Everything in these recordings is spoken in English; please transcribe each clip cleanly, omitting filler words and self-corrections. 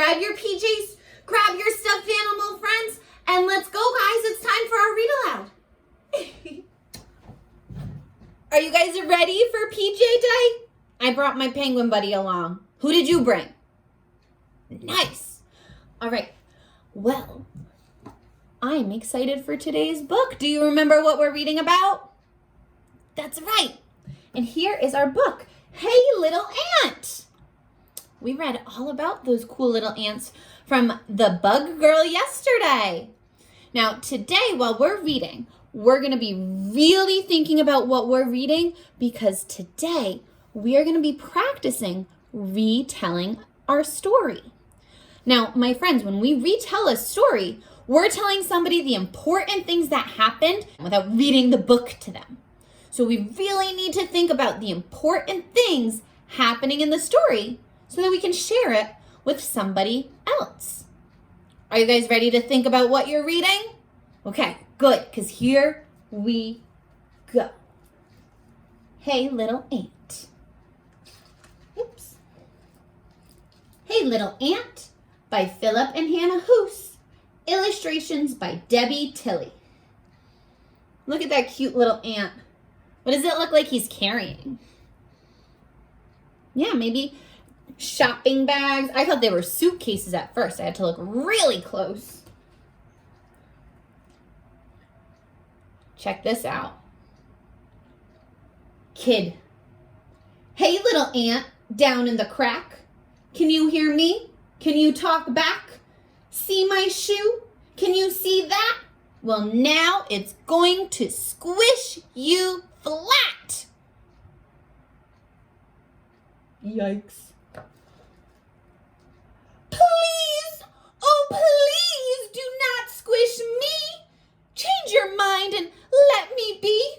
grab your PJs, grab your stuffed animal friends, and let's go, guys. It's time for our read aloud. Are you guys ready for PJ Day? I brought my penguin buddy along. Who did you bring? Nice. All right. Well, I'm excited for today's book. Do you remember what we're reading about? That's right. And here is our book, Hey Little Ant. We read all about those cool little ants from the Bug Girl yesterday. Now, today, while we're reading, we're going to be really thinking about what we're reading because today we are going to be practicing retelling our story. Now, my friends, when we retell a story, we're telling somebody the important things that happened without reading the book to them. So we really need to think about the important things happening in the story so that we can share it with somebody else. Are you guys ready to think about what you're reading? Okay, good, because here we go. Hey Little Ant. Oops. Hey Little Ant by Phillip and Hannah Hoose. Illustrations by Debbie Tilley. Look at that cute little ant. What does it look like he's carrying? Yeah, maybe shopping bags. I thought they were suitcases at first. I had to look really close. Check this out. Kid. Hey, little ant down in the crack. Can you hear me? Can you talk back? See my shoe? Can you see that? Well, now it's going to squish you flat. Yikes. Please, oh please do not squish me. Change your mind and let me be.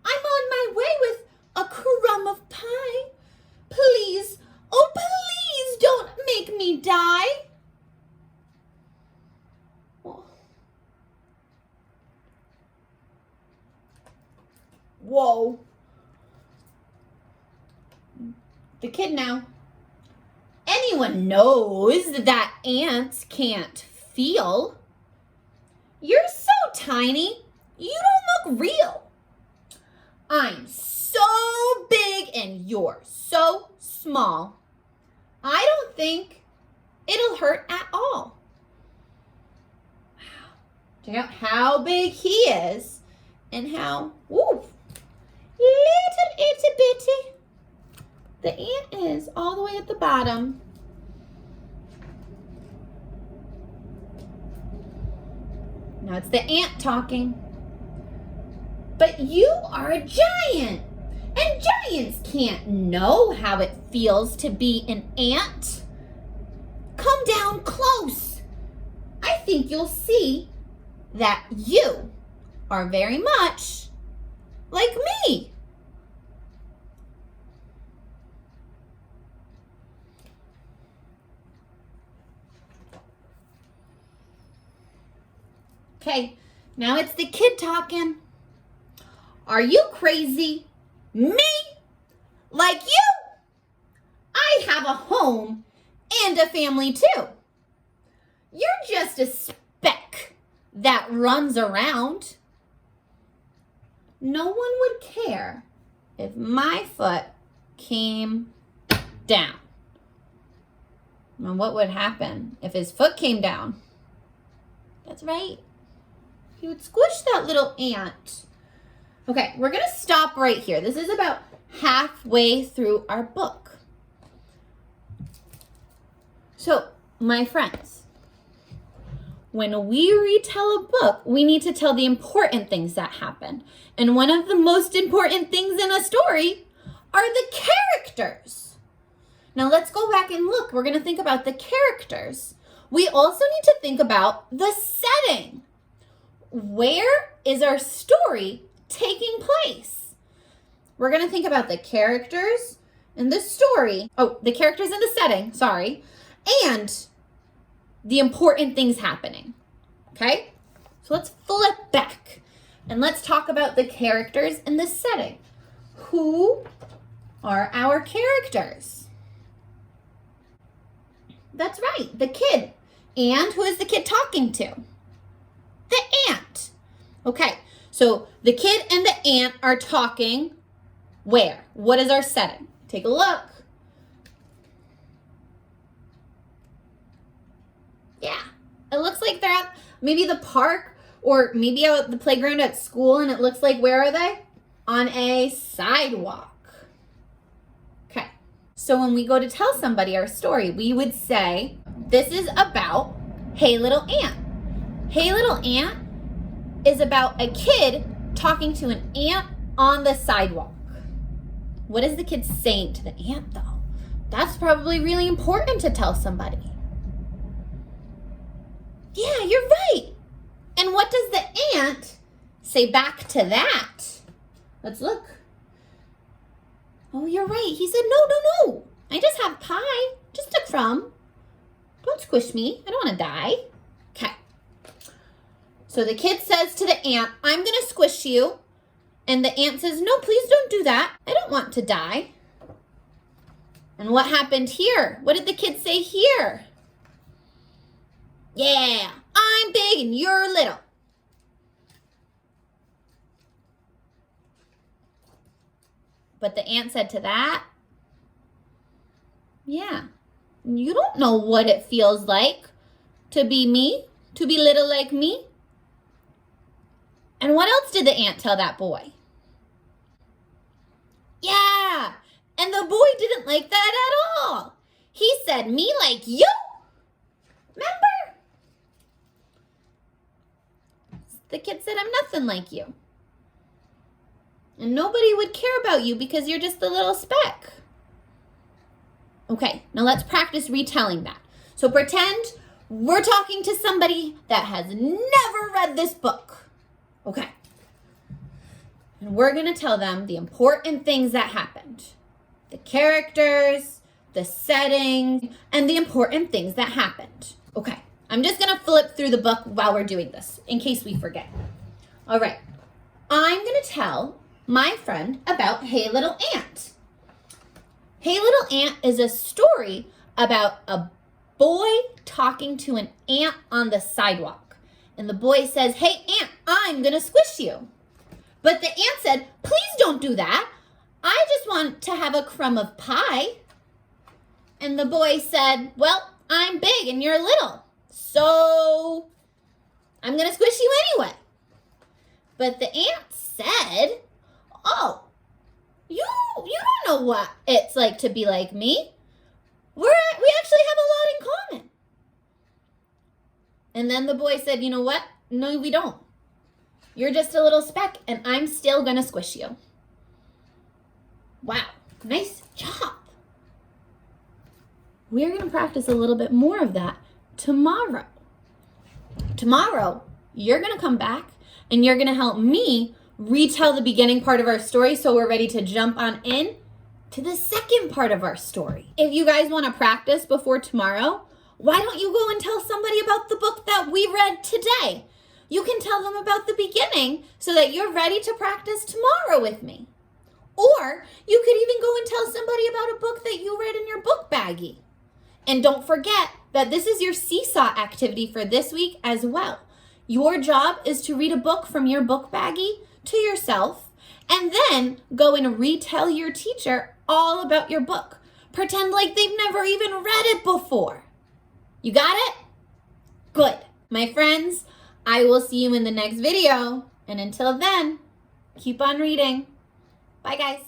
I'm on my way with a crumb of pie. Please, oh please don't make me die. Whoa. The kid now. Anyone knows that ants can't feel. You're so tiny, you don't look real. I'm so big and you're so small. I don't think it'll hurt at all. Wow. Check out how big he is and how, little itty bitty the ant is all the way at the bottom. Now it's the ant talking. But you are a giant, and giants can't know how it feels to be an ant. Come down close. I think you'll see that you are very much like me. Okay, now it's the kid talking. Are you crazy? Me? Like you? I have a home and a family too. You're just a speck that runs around. No one would care if my foot came down. And what would happen if his foot came down? That's right. He would squish that little ant. Okay, we're going to stop right here. This is about halfway through our book. So, my friends, when we retell a book, we need to tell the important things that happen. And one of the most important things in a story are the characters. Now, let's go back and look. We're going to think about the characters. We also need to think about the setting. Where is our story taking place? We're going to think about the characters and the story. Oh, the characters and the setting, sorry. And the important things happening. Okay? So let's flip back and let's talk about the characters and the setting. Who are our characters? That's right, the kid. And who is the kid talking to? The ant. Okay, so the kid and the ant are talking where? What is our setting? Take a look. Yeah, it looks like they're at maybe the park or maybe out at the playground at school, and it looks like, where are they? On a sidewalk. Okay, so when we go to tell somebody our story, we would say, this is about Hey Little Ant. Hey Little Ant is about a kid talking to an ant on the sidewalk. What is the kid saying to the ant, though? That's probably really important to tell somebody. Yeah, you're right. And what does the ant say back to that? Let's look. Oh, you're right. He said, no. I just have pie. Just a crumb. Don't squish me. I don't want to die. Okay. So the kid says to the ant, I'm going to squish you. And the ant says, no, please don't do that. I don't want to die. And what happened here? What did the kid say here? Yeah, I'm big and you're little. But the ant said to that, yeah, you don't know what it feels like to be me, to be little like me. And what else did the ant tell that boy? Yeah, and the boy didn't like that at all. He said, me like you? Remember? The kid said, I'm nothing like you. And nobody would care about you because you're just a little speck. Okay, now let's practice retelling that. So pretend we're talking to somebody that has never read this book. Okay. And we're going to tell them the important things that happened. The characters, the setting, and the important things that happened. Okay. I'm just going to flip through the book while we're doing this, in case we forget. All right. I'm going to tell my friend about Hey Little Ant. Hey Little Ant is a story about a boy talking to an ant on the sidewalk. And the boy says, hey, ant, I'm going to squish you. But the ant said, please don't do that. I just want to have a crumb of pie. And the boy said, well, I'm big and you're little. So I'm going to squish you anyway. But the ant said, oh, you don't know what it's like to be like me. We actually have a lot in common. And then the boy said, you know what? No, we don't. You're just a little speck and I'm still going to squish you. Wow, nice job. We're going to practice a little bit more of that tomorrow. Tomorrow, you're going to come back and you're going to help me retell the beginning part of our story so we're ready to jump on in to the second part of our story. If you guys want to practice before tomorrow, why don't you go and tell somebody about the book that we read today? You can tell them about the beginning so that you're ready to practice tomorrow with me. Or you could even go and tell somebody about a book that you read in your book baggie. And don't forget that this is your seesaw activity for this week as well. Your job is to read a book from your book baggie to yourself and then go and retell your teacher all about your book. Pretend like they've never even read it before. You got it? Good. My friends, I will see you in the next video. And until then, keep on reading. Bye, guys.